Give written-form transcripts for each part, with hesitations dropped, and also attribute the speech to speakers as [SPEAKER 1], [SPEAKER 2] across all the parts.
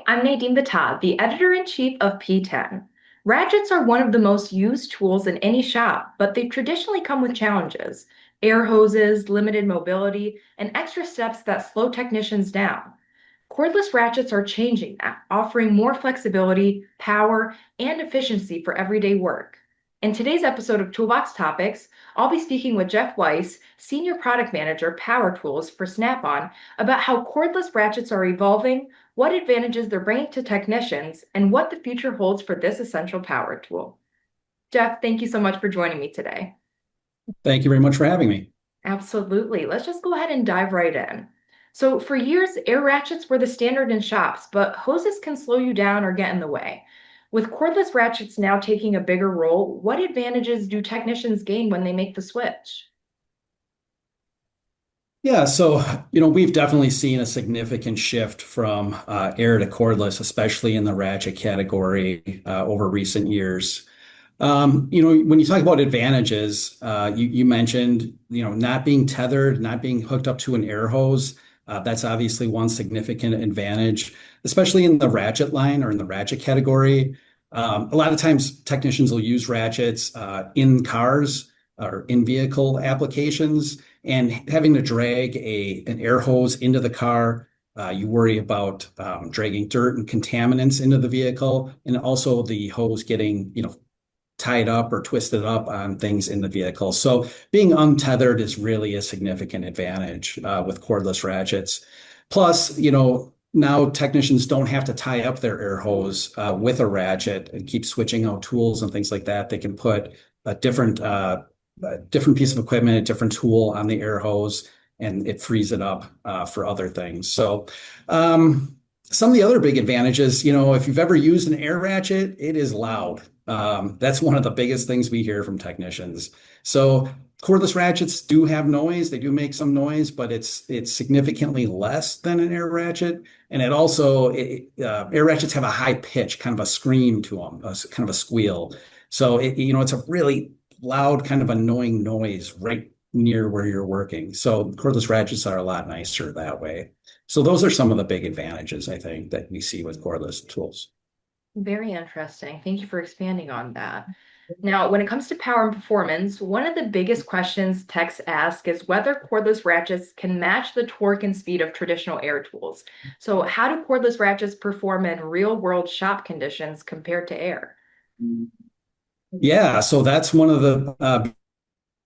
[SPEAKER 1] I'm Nadine Battah, the Editor-in-Chief of PTEN. Ratchets are one of the most used tools in any shop, but they've traditionally come with challenges: air hoses, limited mobility, and extra steps that slow technicians down. Cordless ratchets are changing that, offering more flexibility, power, and efficiency for everyday work. In today's episode of Toolbox Topics, I'll be speaking with Jeff Weiss, Senior Product Manager, Power Tools for Snap-on, about how cordless ratchets are evolving, what advantages they're bringing to technicians, and what the future holds for this essential power tool. Jeff, thank you so much for joining me today.
[SPEAKER 2] Thank you very much for having me.
[SPEAKER 1] Absolutely. Let's just go ahead and dive right in. So, for years, air ratchets were the standard in shops, but hoses can slow you down or get in the way. With cordless ratchets now taking a bigger role, what advantages do technicians gain when they make the switch?
[SPEAKER 2] Yeah, we've definitely seen a significant shift from air to cordless, especially in the ratchet category over recent years. When you talk about advantages, you mentioned, not being tethered, not being hooked up to an air hose. That's obviously one significant advantage, especially in the ratchet line or in the ratchet category. A lot of times technicians will use ratchets in cars or in vehicle applications, and having to drag an air hose into the car. You worry about dragging dirt and contaminants into the vehicle, and also the hose getting, tied up or twisted up on things in the vehicle. So being untethered is really a significant advantage with cordless ratchets. Plus, now technicians don't have to tie up their air hose with a ratchet and keep switching out tools and things like that. They can put a different piece of equipment, a different tool on the air hose, and it frees it up for other things. Some of the other big advantages, if you've ever used an air ratchet, it is loud. That's one of the biggest things we hear from technicians. So cordless ratchets do have noise. They do make some noise, but it's significantly less than an air ratchet. And air ratchets have a high pitch, kind of a scream to them, kind of a squeal. So it's a really loud, kind of annoying noise right near where you're working. So cordless ratchets are a lot nicer that way. So those are some of the big advantages, I think, that we see with cordless tools.
[SPEAKER 1] Very interesting. Thank you for expanding on that. Now, when it comes to power and performance, one of the biggest questions techs ask is whether cordless ratchets can match the torque and speed of traditional air tools. So, how do cordless ratchets perform in real-world shop conditions compared to air?
[SPEAKER 2] Yeah, so that's one of the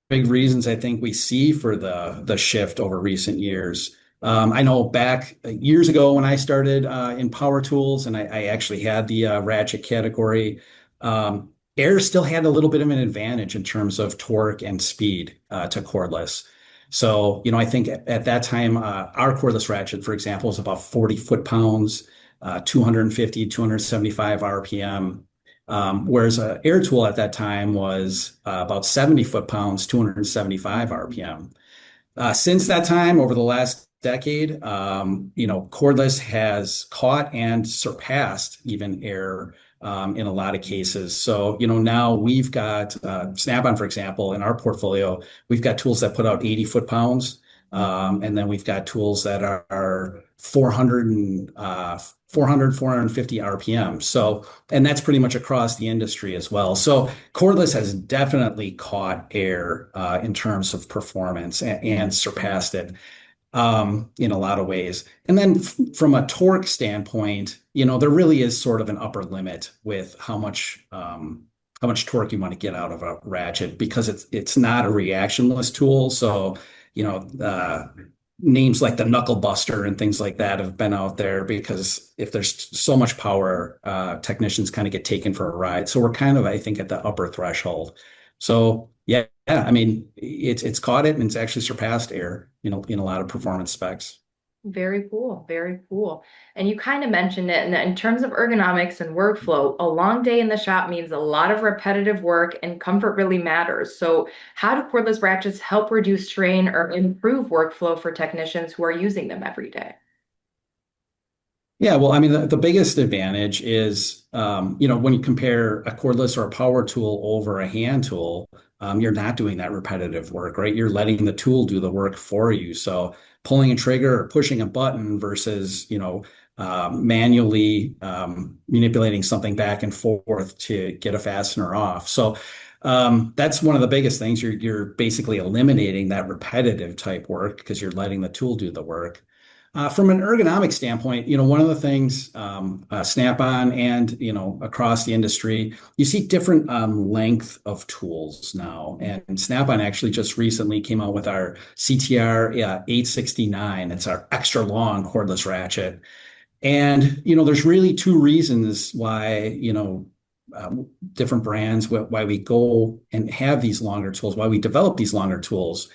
[SPEAKER 2] big reasons I think we see for the shift over recent years. I know back years ago when I started in power tools, and I actually had the ratchet category. Air still had a little bit of an advantage in terms of torque and speed to cordless. So, I think at that time, our cordless ratchet, for example, was about 40 foot-pounds, 250, 275 RPM. Whereas an air tool at that time was about 70 foot-pounds, 275 RPM. Since that time, over the last decade, cordless has caught and surpassed even air in a lot of cases. So, now we've got Snap-on, for example, in our portfolio, we've got tools that put out 80 foot-pounds. And then we've got tools that are 450 RPM. So, and that's pretty much across the industry as well. So cordless has definitely caught air in terms of performance and surpassed it in a lot of ways. And then from a torque standpoint, there really is sort of an upper limit with how much torque you want to get out of a ratchet, because it's not a reactionless tool. So, names like the Knuckle Buster and things like that have been out there because if there's so much power, technicians kind of get taken for a ride. So we're kind of, I think, at the upper threshold. So yeah, I mean, it's caught it and it's actually surpassed air, in a lot of performance specs.
[SPEAKER 1] Very cool, very cool. And you kind of mentioned it in terms of ergonomics and workflow, a long day in the shop means a lot of repetitive work and comfort really matters. So, how do cordless ratchets help reduce strain or improve workflow for technicians who are using them every day?
[SPEAKER 2] Yeah, well, I mean, the biggest advantage is, when you compare a cordless or a power tool over a hand tool, you're not doing that repetitive work, right? You're letting the tool do the work for you. So pulling a trigger or pushing a button versus, manually manipulating something back and forth to get a fastener off. So that's one of the biggest things. You're basically eliminating that repetitive type work because you're letting the tool do the work. From an ergonomic standpoint, one of the things Snap-on and across the industry, you see different length of tools now. And Snap-on actually just recently came out with our CTR 869. It's our extra long cordless ratchet. And there's really two reasons why different brands why we go and have these longer tools, why we develop these longer tools.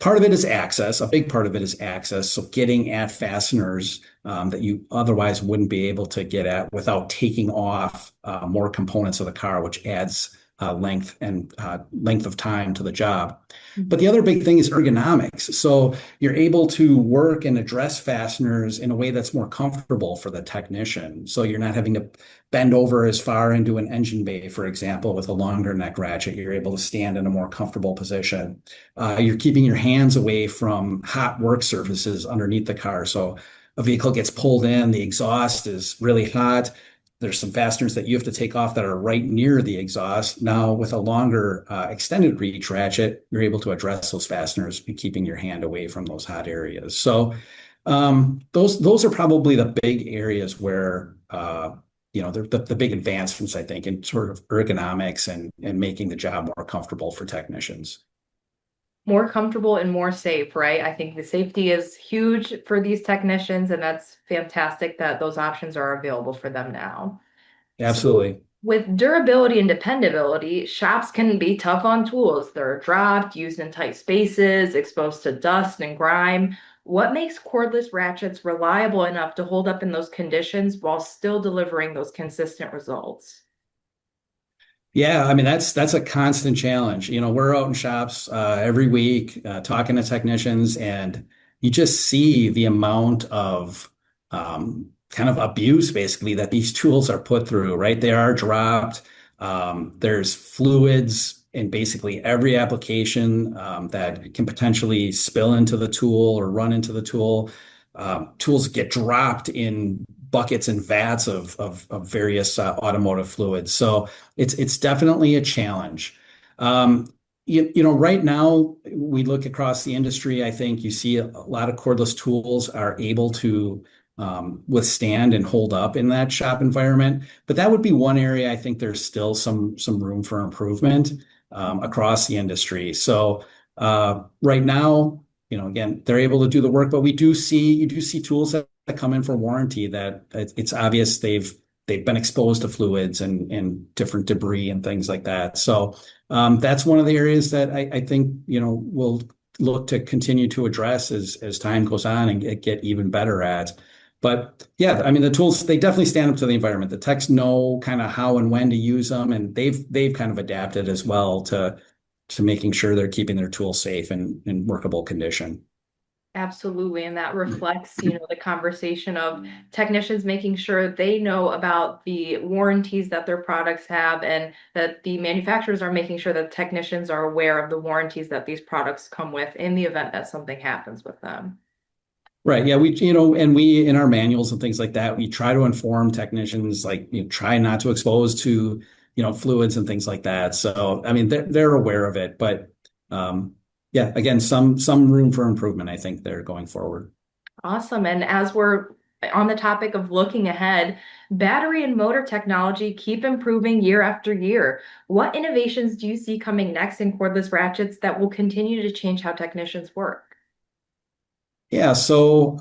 [SPEAKER 2] Part of it is access. A big part of it is access. So getting at fasteners that you otherwise wouldn't be able to get at without taking off more components of the car, which adds length and length of time to the job. But the other big thing is ergonomics. So you're able to work and address fasteners in a way that's more comfortable for the technician. So you're not having to bend over as far into an engine bay, for example, with a longer neck ratchet. You're able to stand in a more comfortable position. You're keeping your hands away from hot work surfaces underneath the car. So a vehicle gets pulled in, the exhaust is really hot. There's some fasteners that you have to take off that are right near the exhaust. Now, with a longer extended reach ratchet, you're able to address those fasteners and keeping your hand away from those hot areas. So those are probably the big areas where the big advancements, I think, in sort of ergonomics and making the job more comfortable for technicians.
[SPEAKER 1] More comfortable and more safe, right? I think the safety is huge for these technicians, and that's fantastic that those options are available for them now. So,
[SPEAKER 2] Absolutely.
[SPEAKER 1] with durability and dependability, shops can be tough on tools. They're dropped, used in tight spaces, exposed to dust and grime. What makes cordless ratchets reliable enough to hold up in those conditions while still delivering those consistent results?
[SPEAKER 2] Yeah, I mean that's a constant challenge. We're out in shops every week talking to technicians, and you just see the amount of kind of abuse basically that these tools are put through, right? They are dropped. There's fluids in basically every application that can potentially spill into the tool or run into the tool. Tools get dropped in buckets and vats of various automotive fluids. So it's definitely a challenge. Right now we look across the industry. I think you see a lot of cordless tools are able to withstand and hold up in that shop environment. But that would be one area I think there's still some room for improvement across the industry. So right now, again, they're able to do the work, but you do see tools that come in for warranty that it's obvious they've been exposed to fluids and different debris and things like that. So that's one of the areas that I think we'll look to continue to address as time goes on and get even better at. But yeah, I mean the tools they definitely stand up to the environment. The techs know kind of how and when to use them, and they've kind of adapted as well to making sure they're keeping their tools safe and in workable condition.
[SPEAKER 1] Absolutely. And that reflects, the conversation of technicians making sure they know about the warranties that their products have and that the manufacturers are making sure that technicians are aware of the warranties that these products come with in the event that something happens with them.
[SPEAKER 2] Right. Yeah. And we, in our manuals and things like that, we try to inform technicians, like, try not to expose to, fluids and things like that. So, I mean, they're aware of it, but, yeah, again, some room for improvement, I think they're going forward.
[SPEAKER 1] Awesome. And as we're on the topic of looking ahead, battery and motor technology keep improving year after year. What innovations do you see coming next in cordless ratchets that will continue to change how technicians work?
[SPEAKER 2] Yeah. So,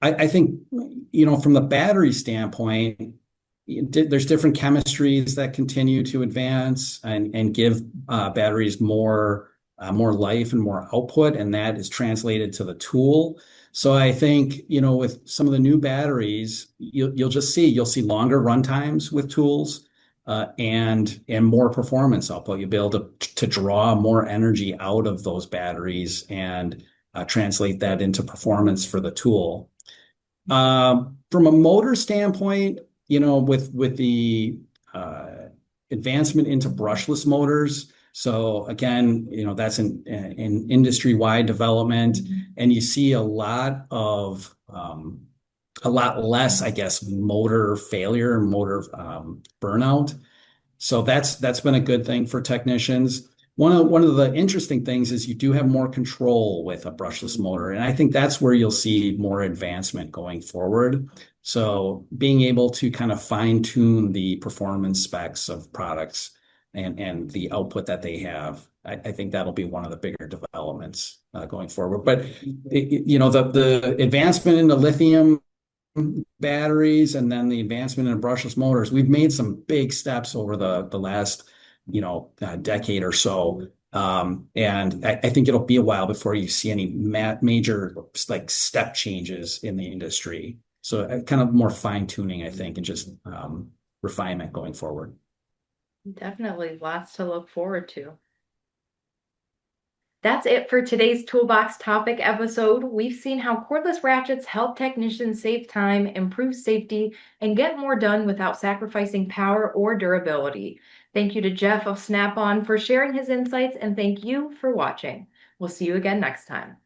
[SPEAKER 2] I think, from the battery standpoint, there's different chemistries that continue to advance and give batteries more life and more output, and that is translated to the tool. So I think, with some of the new batteries, you'll see longer run times with tools and more performance output. You'll be able to draw more energy out of those batteries and translate that into performance for the tool. From a motor standpoint, with the advancement into brushless motors. So again, that's an industry-wide development, and you see a lot of a lot less, I guess, motor failure, motor burnout. So that's been a good thing for technicians. One of the interesting things is you do have more control with a brushless motor, and I think that's where you'll see more advancement going forward. So being able to kind of fine tune the performance specs of products and the output that they have, I think that'll be one of the bigger developments going forward. But the advancement in the lithium batteries and then the advancement in brushless motors, we've made some big steps over the last, decade or so. And I think it'll be a while before you see any major like step changes in the industry. So kind of more fine tuning, I think, and just refinement going forward.
[SPEAKER 1] Definitely lots to look forward to. That's it for today's Toolbox topic episode. We've seen how cordless ratchets help technicians save time, improve safety, and get more done without sacrificing power or durability. Thank you to Jeff of Snap-on for sharing his insights, and thank you for watching. We'll see you again next time.